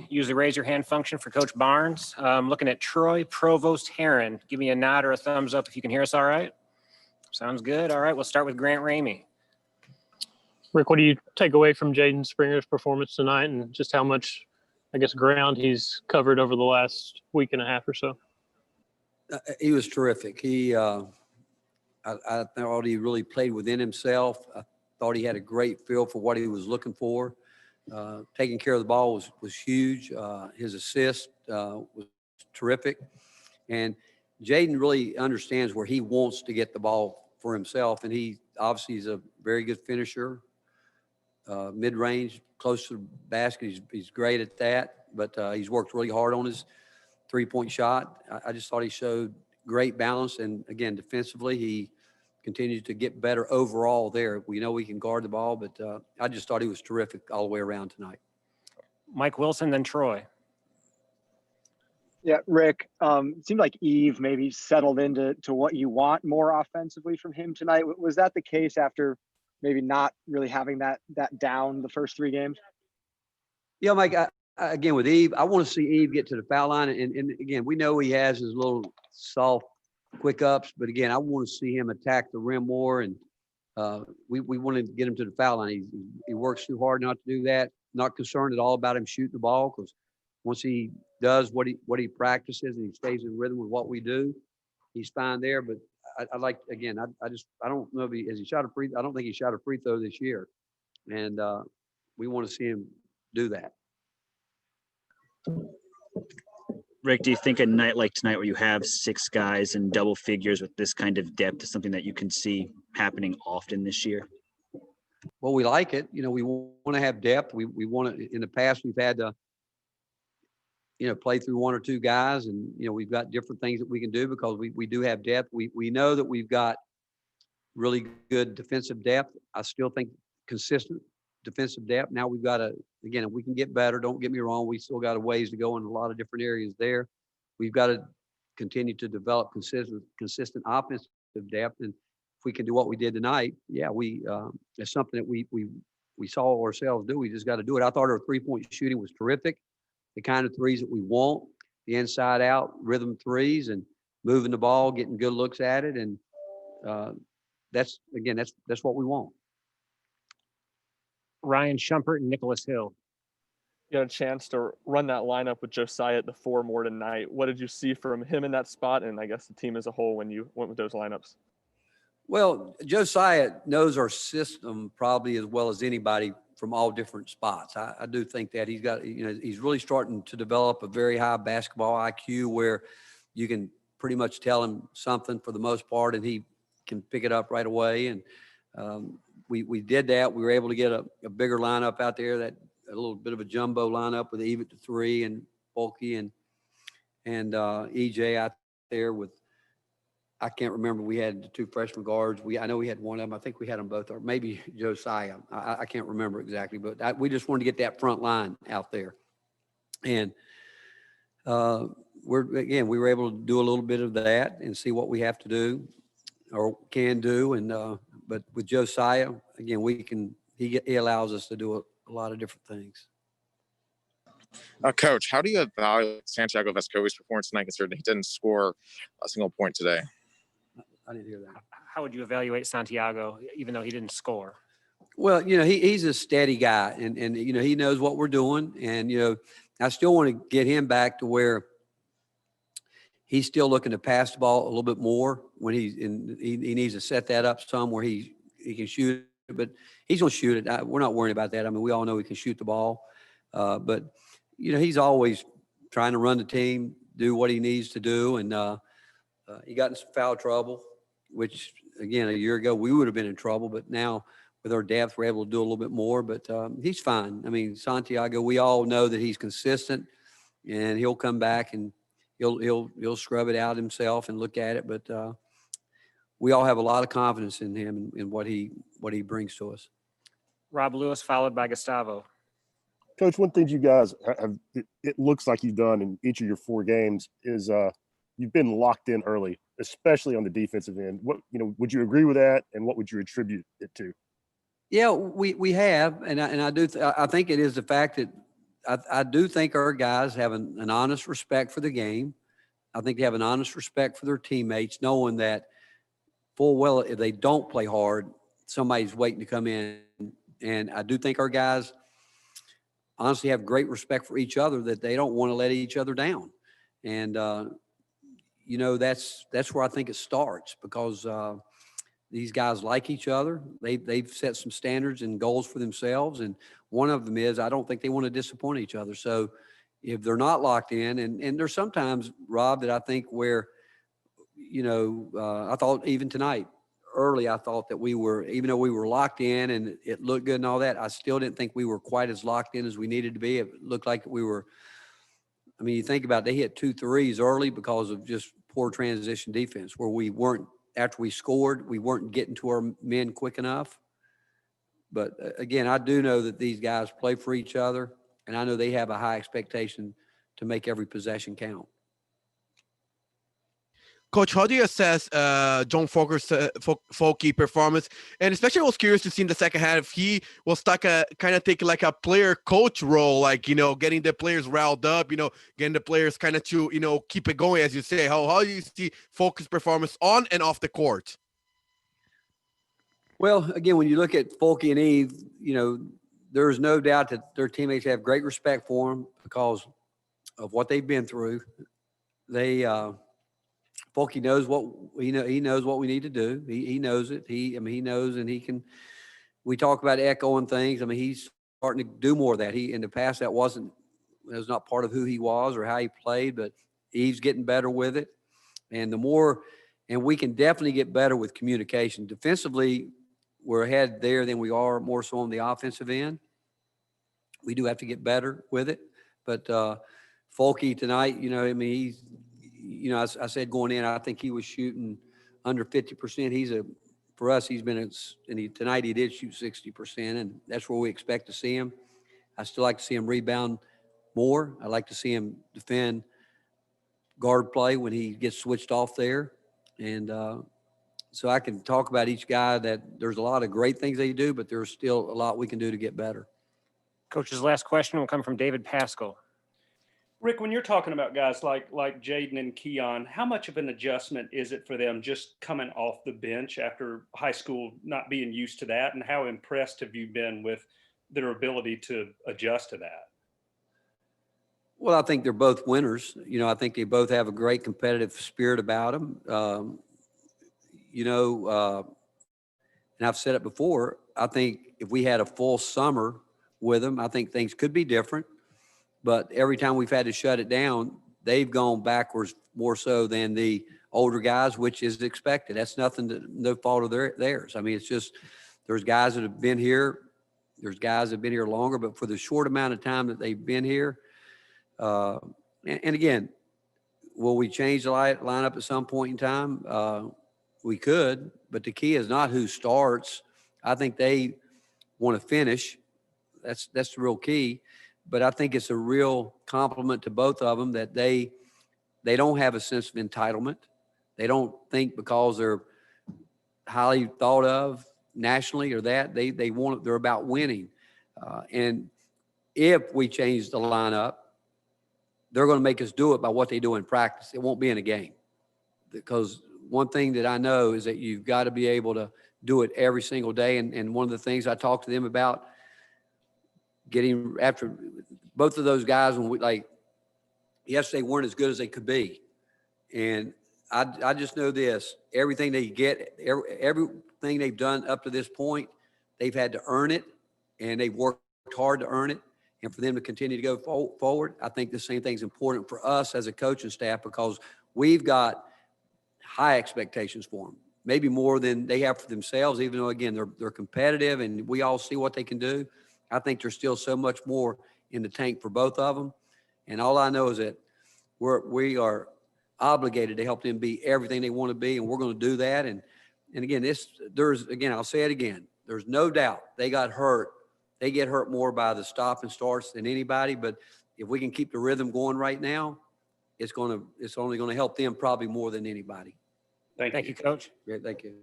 use the raise your hand function for Coach Barnes. Looking at Troy Provost Heron. Give me a nod or a thumbs up if you can hear us all right. Sounds good. All right, we'll start with Grant Ramey. Rick, what do you take away from Jaden Springer's performance tonight and just how much, I guess, ground he's covered over the last week and a half or so? He was terrific. I thought he really played within himself. I thought he had a great feel for what he was looking for. Taking care of the ball was huge. His assist was terrific. And Jaden really understands where he wants to get the ball for himself. And he obviously is a very good finisher, mid-range, close to the basket. He's great at that. But he's worked really hard on his three-point shot. I just thought he showed great balance. And, again, defensively, he continues to get better overall there. We know we can guard the ball, but I just thought he was terrific all the way around tonight. Mike Wilson, then Troy. Yeah, Rick, it seemed like Eve maybe settled into what you want more offensively from him tonight. Was that the case after maybe not really having that down the first three games? Yeah, Mike, again, with Eve, I want to see Eve get to the foul line. And again, we know he has his little soft quick ups, but again, I want to see him attack the rim more. And we want to get him to the foul line. He works too hard not to do that. Not concerned at all about him shooting the ball, because once he does what he practices and he stays in rhythm with what we do, he's fine there. But I like, again, I don't know if has he shot a free. I don't think he shot a free throw this year, and we want to see him do that. Rick, do you think a night like tonight where you have six guys in double figures with this kind of depth is something that you can see happening often this year? Well, we like it. We want to have depth. We want to. In the past, we've had to, play through one or two guys, and we've got different things that we can do because we do have depth. We know that we've got really good defensive depth. I still think consistent defensive depth. Now we've got to, again, if we can get better, don't get me wrong, we still got a ways to go in a lot of different areas there. We've got to continue to develop consistent offensive depth. And if we can do what we did tonight, yeah, it's something that we saw ourselves do. We just got to do it. I thought our three-point shooting was terrific. The kind of threes that we want, the inside out rhythm threes, and moving the ball, getting good looks at it. And that's what we want. Ryan Shumpert and Nicholas Hill. You had a chance to run that lineup with Josiah at the 4 more tonight. What did you see from him in that spot, and I guess the team as a whole when you went with those lineups? Well, Josiah knows our system probably as well as anybody from all different spots. I do think that he's got, he's really starting to develop a very high basketball IQ where you can pretty much tell him something for the most part, and he can pick it up right away. And we did that. We were able to get a bigger lineup out there, that a little bit of a jumbo lineup with Eve at the 3 and Bulky and EJ out there with, I can't remember. We had the 2 freshman guards. I know we had one of them. I think we had them both, or maybe Josiah. I can't remember exactly, but we just wanted to get that front line out there. And we were able to do a little bit of that and see what we have to do or can do. And but with Josiah, again, he allows us to do a lot of different things. Coach, how do you evaluate Santiago Vescovi's performance tonight, considering he didn't score a single point today? I didn't hear that. How would you evaluate Santiago, even though he didn't score? Well, he's a steady guy, and he knows what we're doing, and I still want to get him back to where he's still looking to pass the ball a little bit more when he needs to set that up some where he can shoot it, but he's going to shoot it. We're not worried about that. I mean, we all know he can shoot the ball, but he's always trying to run the team, do what he needs to do, and he got in some foul trouble, which again, a year ago we would have been in trouble, but now with our depth, we're able to do a little bit more, but he's fine. I mean, Santiago, we all know that he's consistent, and he'll come back and he'll scrub it out himself and look at it, but we all have a lot of confidence in him and what he brings to us. Rob Lewis, followed by Gustavo. Coach, one thing you guys have, it looks like you've done in each of your 4 games is you've been locked in early, especially on the defensive end. What, would you agree with that, and what would you attribute it to? Yeah, we have, and I do. I think it is the fact that I do think our guys have an honest respect for the game. I think they have an honest respect for their teammates, knowing that full well, if they don't play hard, somebody's waiting to come in. And I do think our guys honestly have great respect for each other, that they don't want to let each other down. And, that's where I think it starts, because these guys like each other. They've set some standards and goals for themselves. And one of them is, I don't think they want to disappoint each other. So if they're not locked in, and there's sometimes, Rob, that I think where, I thought even tonight, early, I thought that we were, even though we were locked in and it looked good and all that, I still didn't think we were quite as locked in as we needed to be. It looked like we were, you think about it, they hit 2 threes early because of just poor transition defense, where we weren't, after we scored, we weren't getting to our men quick enough. But again, I do know that these guys play for each other, and I know they have a high expectation to make every possession count. Coach, how do you assess John Folke performance? And especially I was curious to see in the second half if he was kind of taking like a player coach role, like, getting the players riled up, getting the players kind of to, keep it going, as you say. How do you see Folke's performance on and off the court? Well, again, when you look at Folke and Eve, there's no doubt that their teammates have great respect for them because of what they've been through. Folke knows he knows what we need to do. He knows it. He knows, and he can. We talk about echoing things. He's starting to do more of that. In the past, that was not part of who he was or how he played, but Eve's getting better with it. And we can definitely get better with communication. Defensively, we're ahead there than we are more so on the offensive end. We do have to get better with it. But Folke tonight, he's, I said going in, I think he was shooting under 50%. For us, he's been, tonight he did shoot 60%, and that's where we expect to see him. I still like to see him rebound more. I like to see him defend guard play when he gets switched off there. And so I can talk about each guy, that there's a lot of great things they do, but there's still a lot we can do to get better. Coach's last question will come from David Pascal. Rick, when you're talking about guys like Jaden and Keon, how much of an adjustment is it for them just coming off the bench after high school, not being used to that? And how impressed have you been with their ability to adjust to that? Well, I think they're both winners. I think they both have a great competitive spirit about them. And I've said it before, I think if we had a full summer with them, I think things could be different. But every time we've had to shut it down, they've gone backwards more so than the older guys, which is expected. That's no fault of theirs. It's just, there's guys that have been here. There's guys that have been here longer, but for the short amount of time that they've been here, and again, will we change the lineup at some point in time? We could, but the key is not who starts. I think they want to finish. That's the real key. But I think it's a real compliment to both of them that they don't have a sense of entitlement. They don't think because they're highly thought of nationally or that they're about winning. And if we change the lineup, they're going to make us do it by what they do in practice. It won't be in a game, because one thing that I know is that you've got to be able to do it every single day. And one of the things I talked to them about, getting after both of those guys, when yes, they weren't as good as they could be. And I just know this, everything they get, everything they've done up to this point, they've had to earn it, and they've worked hard to earn it. And for them to continue to go forward, I think the same thing is important for us as a coaching staff, because we've got high expectations for them, maybe more than they have for themselves, even though, again, they're competitive and we all see what they can do. I think there's still so much more in the tank for both of them. And all I know is that we are obligated to help them be everything they want to be, and we're going to do that. And again, I'll say it again, there's no doubt they got hurt. They get hurt more by the stop and starts than anybody. But if we can keep the rhythm going right now, it's only going to help them probably more than anybody. Thank you, Coach. Great, thank you.